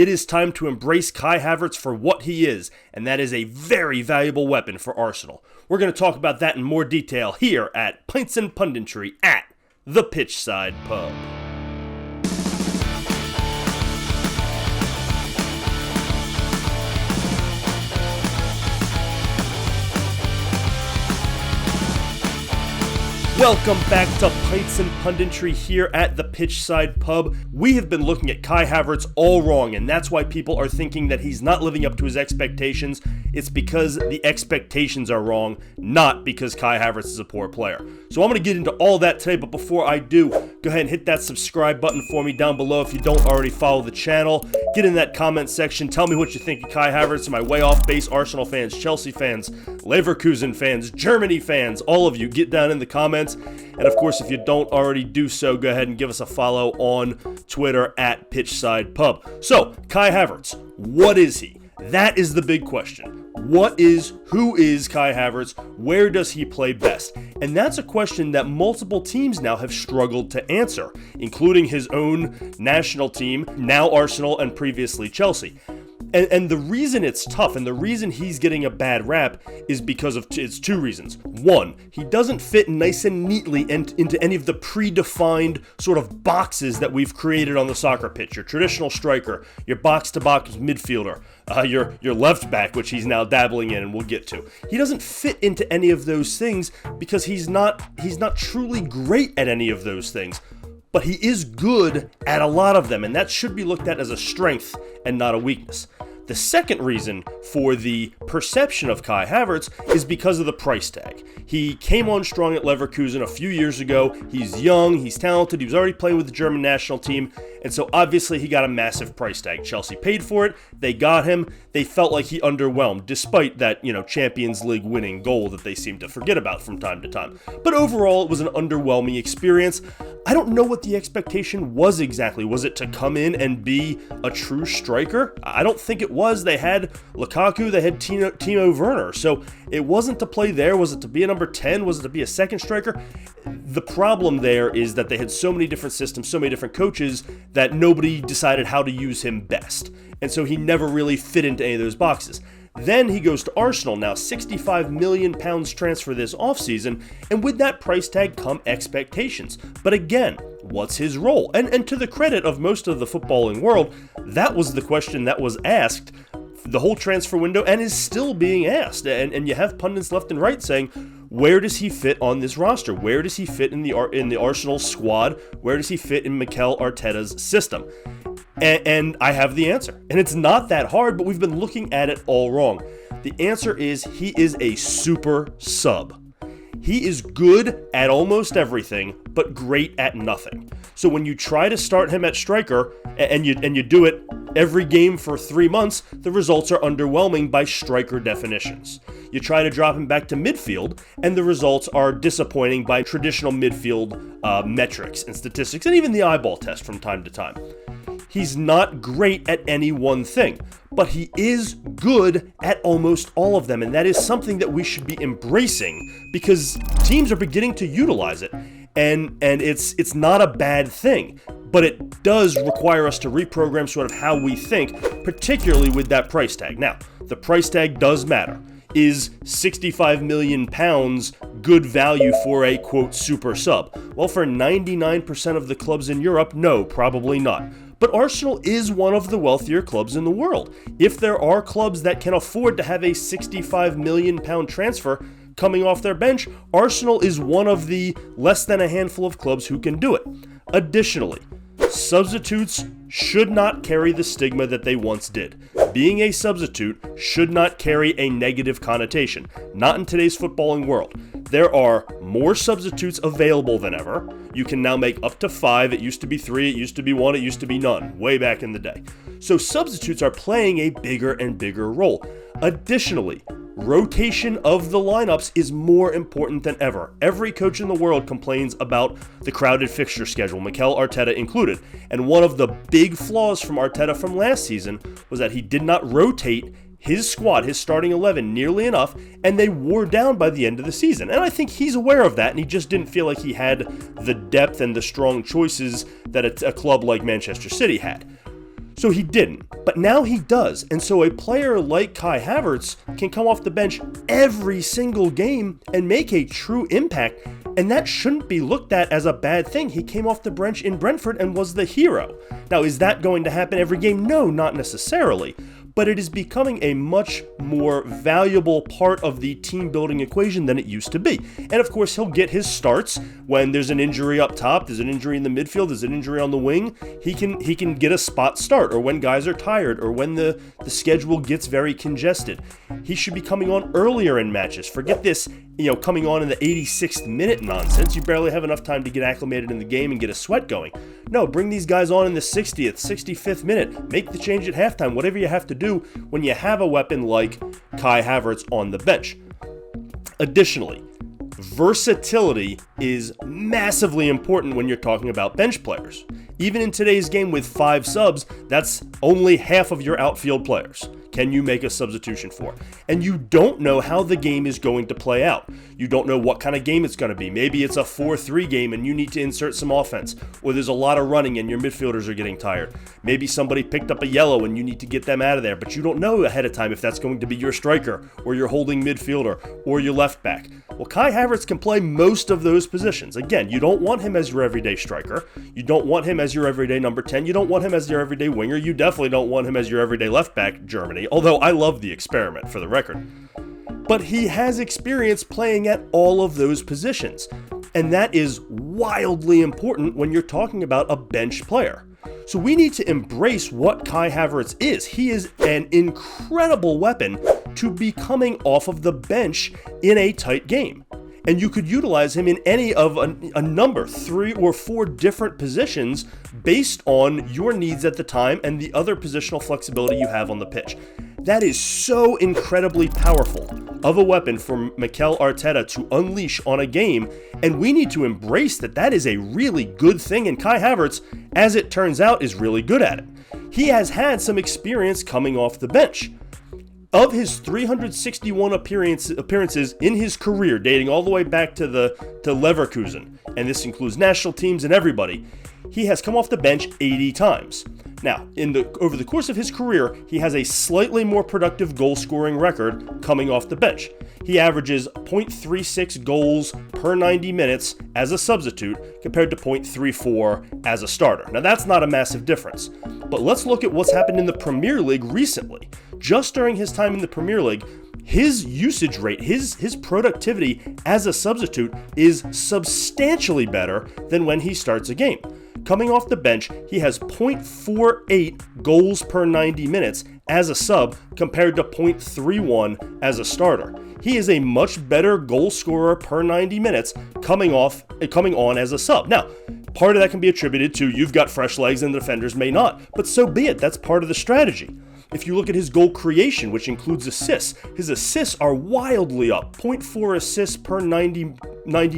It is time to embrace Kai Havertz for what he is, and that is a very valuable weapon for Arsenal. We're going to talk about that in more detail here at Pints and Punditry at the Pitchside Pub. Welcome back to Pints and Punditry here at the Pitchside Pub. We have been looking at Kai Havertz all wrong, and that's why people are thinking that he's not living up to his expectations. It's because the expectations are wrong, not because Kai Havertz is a poor player. So I'm going to get into all that today, but before I do, go ahead and hit that subscribe button for me down below if you don't already follow the channel. Get in that comment section. Tell me what you think of Kai Havertz and my way off base Arsenal fans, Chelsea fans, Leverkusen fans, Germany fans, all of you. Get down in the comments. And of course, if you don't already do so, go ahead and give us a follow on Twitter at Pitchside Pub. So, Kai Havertz, what is he? That is the big question. Who is Kai Havertz? Where does he play best? And that's a question that multiple teams now have struggled to answer, including his own national team, now Arsenal and previously Chelsea. And the reason it's tough and the reason he's getting a bad rap is because of it's two reasons. One, he doesn't fit nice and neatly into any of the predefined sort of boxes that we've created on the soccer pitch. Your traditional striker, your box-to-box midfielder, your left back, which he's now dabbling in and we'll get to. He doesn't fit into any of those things because he's not truly great at any of those things. But he is good at a lot of them, and that should be looked at as a strength and not a weakness. The second reason for the perception of Kai Havertz is because of the price tag. He came on strong at Leverkusen a few years ago. He's young, he's talented, he was already playing with the German national team, and so obviously he got a massive price tag. Chelsea paid for it, they got him, they felt like he underwhelmed, despite that, Champions League winning goal that they seem to forget about from time to time. But overall, it was an underwhelming experience. I don't know what the expectation was exactly. Was it to come in and be a true striker? I don't think it was. They had Lukaku, they had Timo Werner, so it wasn't to play there. Was it to be a number 10? Was it to be a second striker? The problem there is that they had so many different systems, so many different coaches, that nobody decided how to use him best. And so he never really fit into any of those boxes. Then he goes to Arsenal, now £65 million transfer this offseason, and with that price tag come expectations. But again, what's his role? And to the credit of most of the footballing world, that was the question that was asked the whole transfer window and is still being asked. And you have pundits left and right saying, where does he fit on this roster? Where does he fit in the Arsenal squad? Where does he fit in Mikel Arteta's system? And I have the answer. And it's not that hard, but we've been looking at it all wrong. The answer is he is a super sub. He is good at almost everything, but great at nothing. So when you try to start him at striker, and you do it every game for 3 months, the results are underwhelming by striker definitions. You try to drop him back to midfield, and the results are disappointing by traditional midfield metrics and statistics, and even the eyeball test from time to time. He's not great at any one thing, but he is good at almost all of them, and that is something that we should be embracing because teams are beginning to utilize it, and it's not a bad thing, but it does require us to reprogram sort of how we think, particularly with that price tag. Now, the price tag does matter. Is £65 million good value for a, quote, super sub? Well, for 99% of the clubs in Europe, no, probably not. But Arsenal is one of the wealthier clubs in the world. If there are clubs that can afford to have a £65 million transfer coming off their bench, Arsenal is one of the less than a handful of clubs who can do it. Additionally, substitutes should not carry the stigma that they once did. Being a substitute should not carry a negative connotation. Not in today's footballing world. There are more substitutes available than ever. You can now make up to 5. It used to be 3, it used to be 1, it used to be none, way back in the day. So substitutes are playing a bigger and bigger role. Additionally, rotation of the lineups is more important than ever. Every coach in the world complains about the crowded fixture schedule, Mikel Arteta included. And one of the big flaws from Arteta from last season was that he did not rotate his squad, his starting 11, nearly enough, and they wore down by the end of the season. And I think he's aware of that, and he just didn't feel like he had the depth and the strong choices that a club like Manchester City had. So he didn't, but now he does. And so a player like Kai Havertz can come off the bench every single game and make a true impact. And that shouldn't be looked at as a bad thing. He came off the bench in Brentford and was the hero. Now, is that going to happen every game? No, not necessarily. But it is becoming a much more valuable part of the team building equation than it used to be. And of course, he'll get his starts when there's an injury up top, there's an injury in the midfield, there's an injury on the wing. He can get a spot start, or when guys are tired, or when the schedule gets very congested. He should be coming on earlier in matches. Forget this, coming on in the 86th minute nonsense. You barely have enough time to get acclimated in the game and get a sweat going. No, bring these guys on in the 60th, 65th minute. Make the change at halftime, whatever you have to do when you have a weapon like Kai Havertz on the bench. Additionally, versatility is massively important when you're talking about bench players. Even in today's game with 5 subs, that's only half of your outfield players. Can you make a substitution for? And you don't know how the game is going to play out. You don't know what kind of game it's going to be. Maybe it's a 4-3 game and you need to insert some offense, or there's a lot of running and your midfielders are getting tired. Maybe somebody picked up a yellow and you need to get them out of there, but you don't know ahead of time if that's going to be your striker or your holding midfielder or your left back. Well, Kai Havertz can play most of those positions. Again, you don't want him as your everyday striker. You don't want him as your everyday number 10. You don't want him as your everyday winger. You definitely don't want him as your everyday left back, Germany, although I love the experiment, for the record. But he has experience playing at all of those positions, and that is wildly important when you're talking about a bench player. So we need to embrace what Kai Havertz is. He is an incredible weapon to be coming off of the bench in a tight game. And you could utilize him in any of a number, 3 or 4 different positions based on your needs at the time and the other positional flexibility you have on the pitch. That is so incredibly powerful of a weapon for Mikel Arteta to unleash on a game, and we need to embrace that that is a really good thing, and Kai Havertz, as it turns out, is really good at it. He has had some experience coming off the bench. Of his 361 appearances in his career, dating all the way back to Leverkusen, and this includes national teams and everybody, he has come off the bench 80 times. Now, over the course of his career, he has a slightly more productive goal-scoring record coming off the bench. He averages 0.36 goals per 90 minutes as a substitute compared to 0.34 as a starter. Now, that's not a massive difference. But let's look at what's happened in the Premier League recently. Just during his time in the Premier League, his usage rate, his productivity as a substitute is substantially better than when he starts a game. Coming off the bench, he has 0.48 goals per 90 minutes as a sub compared to 0.31 as a starter. He is a much better goal scorer per 90 minutes coming on as a sub. Now, part of that can be attributed to you've got fresh legs and the defenders may not, but so be it. That's part of the strategy. If you look at his goal creation, which includes assists, his assists are wildly up. 0.4 assists per 90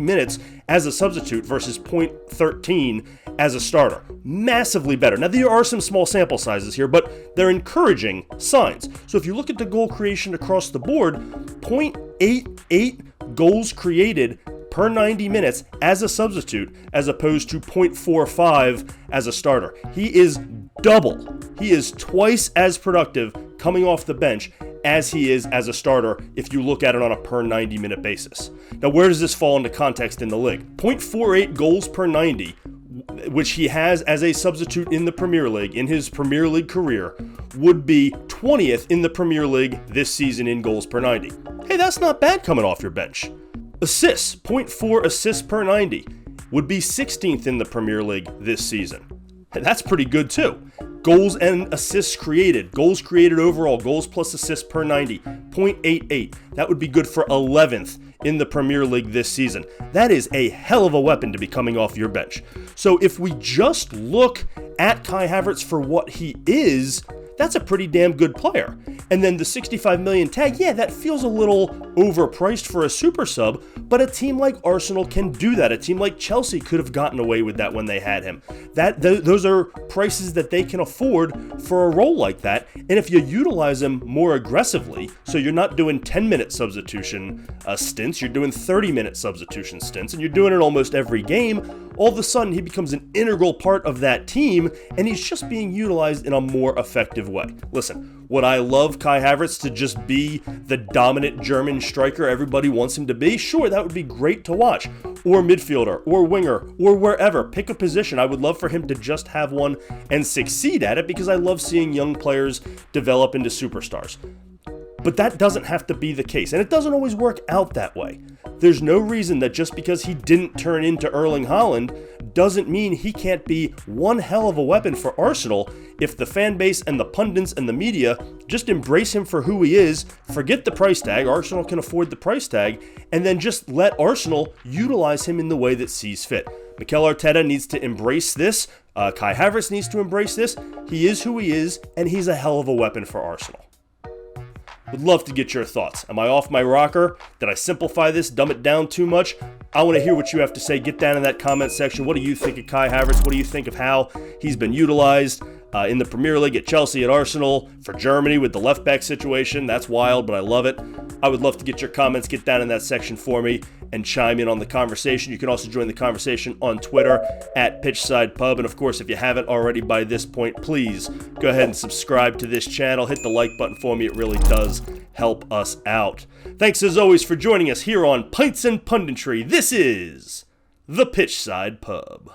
minutes as a substitute versus 0.13 as a starter. Massively better. Now, there are some small sample sizes here, but they're encouraging signs. So if you look at the goal creation across the board, 0.88 goals created per 90 minutes as a substitute as opposed to 0.45 as a starter. He is double. He is twice as productive coming off the bench as he is as a starter if you look at it on a per 90 minute basis. Now, where does this fall into context in the league? 0.48 goals per 90, which he has as a substitute in the Premier League, in his Premier League career, would be 20th in the Premier League this season in goals per 90. Hey, that's not bad coming off your bench. Assists, 0.4 assists per 90, would be 16th in the Premier League this season. And that's pretty good too. Goals and assists created, goals created overall, goals plus assists per 90, 0.88. That would be good for 11th in the Premier League this season. That is a hell of a weapon to be coming off your bench. So if we just look at Kai Havertz for what he is, that's a pretty damn good player. And then the $65 million tag, yeah, that feels a little overpriced for a super sub, but a team like Arsenal can do that. A team like Chelsea could have gotten away with that when they had him. Those are prices that they can afford for a role like that. And if you utilize him more aggressively, so you're not doing 10-minute substitution stints, you're doing 30-minute substitution stints, and you're doing it almost every game, all of a sudden he becomes an integral part of that team, and he's just being utilized in a more effective way. Listen, would I love Kai Havertz to just be the dominant German striker everybody wants him to be? Sure, that would be great to watch. Or midfielder, or winger, or wherever. Pick a position. I would love for him to just have one and succeed at it, because I love seeing young players develop into superstars. But that doesn't have to be the case, and it doesn't always work out that way. There's no reason that just because he didn't turn into Erling Haaland doesn't mean he can't be one hell of a weapon for Arsenal if the fan base and the pundits and the media just embrace him for who he is, forget the price tag, Arsenal can afford the price tag, and then just let Arsenal utilize him in the way that sees fit. Mikel Arteta needs to embrace this. Kai Havertz needs to embrace this. He is who he is, and he's a hell of a weapon for Arsenal. Would love to get your thoughts. Am I off my rocker? Did I simplify this, dumb it down too much? I want to hear what you have to say. Get down in that comment section. What do you think of Kai Havertz? What do you think of how he's been utilized in the Premier League, at Chelsea, at Arsenal, for Germany with the left back situation? That's wild, but I love it. I would love to get your comments. Get down in that section for me and chime in on the conversation. You can also join the conversation on Twitter at Pitchside Pub. And of course, if you haven't already by this point, please go ahead and subscribe to this channel. Hit the like button for me. It really does help us out. Thanks as always for joining us here on Pints and Punditry. This is the Pitchside Pub.